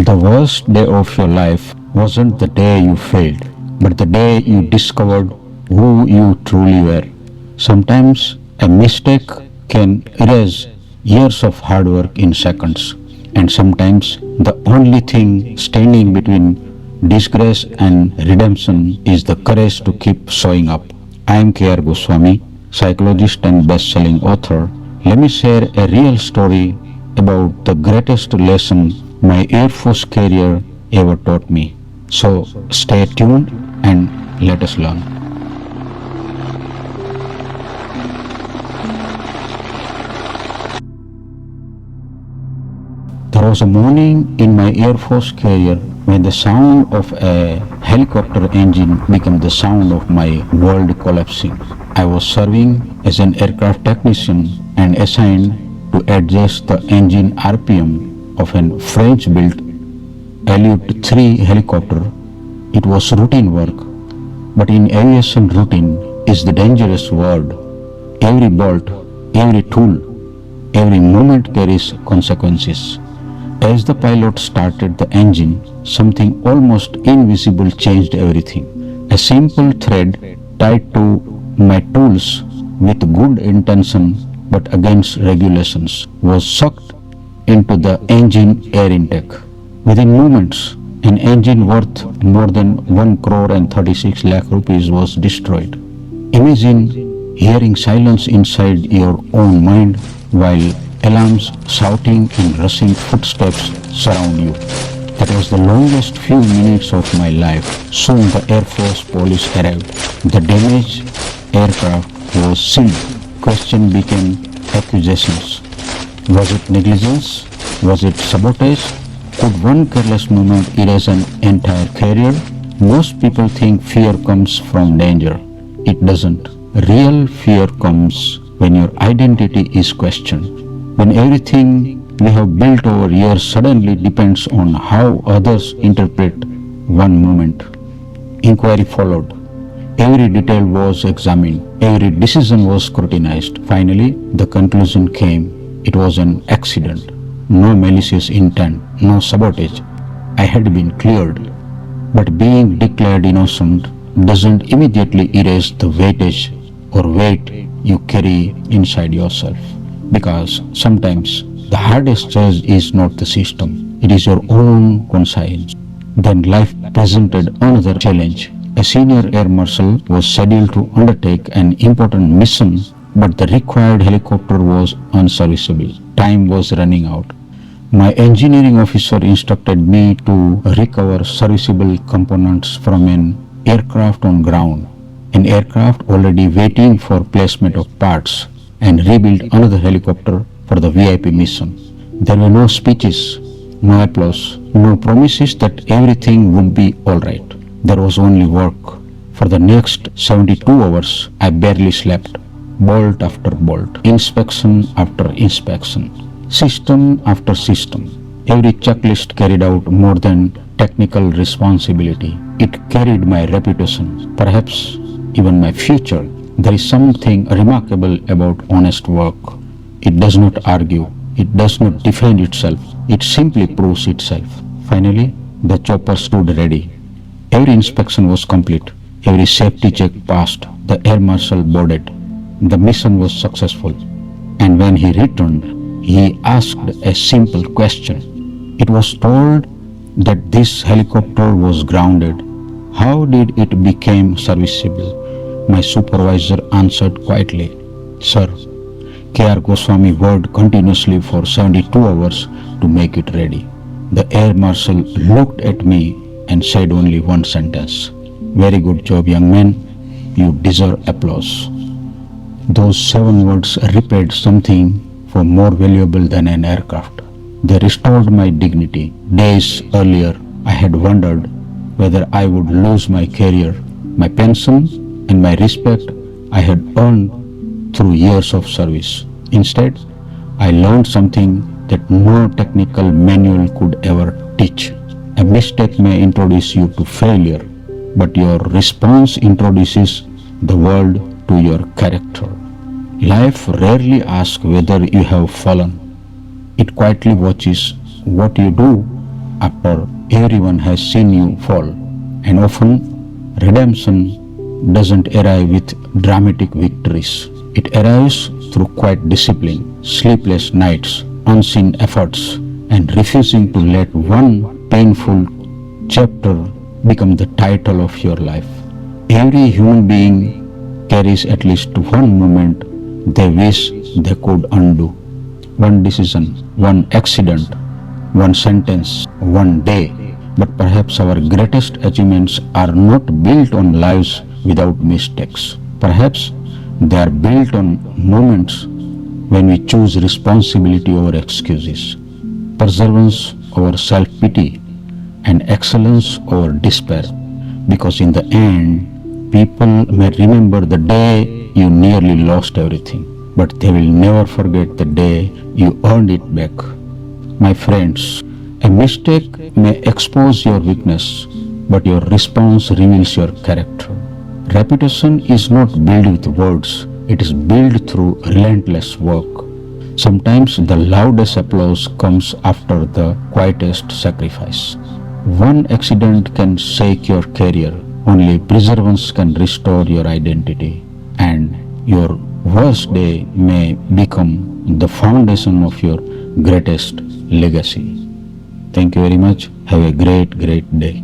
The worst day of your life wasn't the day you failed, but the day you discovered who you truly were. Sometimes a mistake can erase years of hard work in seconds, and sometimes the only thing standing between disgrace and redemption is the courage to keep showing up. I am Goswami, psychologist and best-selling author. Let me share a real story about the greatest lesson my Air Force career ever taught me. So stay tuned and let us learn. There was a morning in my Air Force career when the sound of a helicopter engine became the sound of my world collapsing. I was serving as an aircraft technician and assigned to adjust the engine RPM of a French-built Elite 3 helicopter. It was routine work, but in aviation routine is the dangerous word. Every bolt, every tool, every moment carries consequences. As the pilot started the engine, something almost invisible changed everything. A simple thread tied to my tools with good intention but against regulations was sucked into the engine air intake. Within moments, an engine worth more than 1 crore and 36 lakh rupees was destroyed. Imagine hearing silence inside your own mind while alarms shouting and rushing footsteps surround you. That was the longest few minutes of my life. Soon the Air Force police arrived. The damaged aircraft was sealed. Question became accusations. Was it negligence? Was it sabotage? Could one careless moment erase an entire career? Most people think fear comes from danger. It doesn't. Real fear comes when your identity is questioned. When everything we have built over years suddenly depends on how others interpret one moment. Inquiry followed. Every detail was examined. Every decision was scrutinized. Finally, the conclusion came. It was an accident. No malicious intent, no sabotage. I had been cleared. But being declared innocent doesn't immediately erase the weightage or weight you carry inside yourself. Because sometimes the hardest judge is not the system, it is your own conscience. Then life presented another challenge. A senior air marshal was scheduled to undertake an important mission, but the required helicopter was unserviceable. Time was running out. My engineering officer instructed me to recover serviceable components from an aircraft on ground, an aircraft already waiting for placement of parts, and rebuild another helicopter for the VIP mission. There were no speeches, no applause, no promises that everything would be alright. There was only work. For the next 72 hours, I barely slept. Bolt after bolt, inspection after inspection, system after system. Every checklist carried out more than technical responsibility. It carried my reputation, perhaps even my future. There is something remarkable about honest work. It does not argue. It does not defend itself. It simply proves itself. Finally, the chopper stood ready. Every inspection was complete. Every safety check passed. The air marshal boarded. The mission was successful. And when he returned, he asked a simple question. It was told that this helicopter was grounded. How did it become serviceable? My supervisor answered quietly, "Sir, K.R. Goswami worked continuously for 72 hours to make it ready." The air marshal looked at me and said only one sentence, "Very good job, young man. You deserve applause." Those 7 words repaid something for more valuable than an aircraft. They restored my dignity. Days earlier, I had wondered whether I would lose my career, my pension, and my respect I had earned through years of service. Instead, I learned something that no technical manual could ever teach. A mistake may introduce you to failure, but your response introduces the world to your character. Life rarely asks whether you have fallen. It quietly watches what you do after everyone has seen you fall. And often, redemption doesn't arrive with dramatic victories. It arrives through quiet discipline, sleepless nights, unseen efforts, and refusing to let one painful chapter become the title of your life. Every human being carries at least one moment they wish they could undo. One decision, one accident, one sentence, one day. But perhaps our greatest achievements are not built on lives without mistakes. Perhaps they are built on moments when we choose responsibility over excuses, perseverance over self-pity, and excellence over despair. Because in the end, people may remember the day you nearly lost everything, but they will never forget the day you earned it back. My friends, a mistake may expose your weakness, but your response reveals your character. Reputation is not built with words, it is built through relentless work. Sometimes the loudest applause comes after the quietest sacrifice. One accident can shake your career, only perseverance can restore your identity, and your worst day may become the foundation of your greatest legacy. Thank you very much. Have a great day.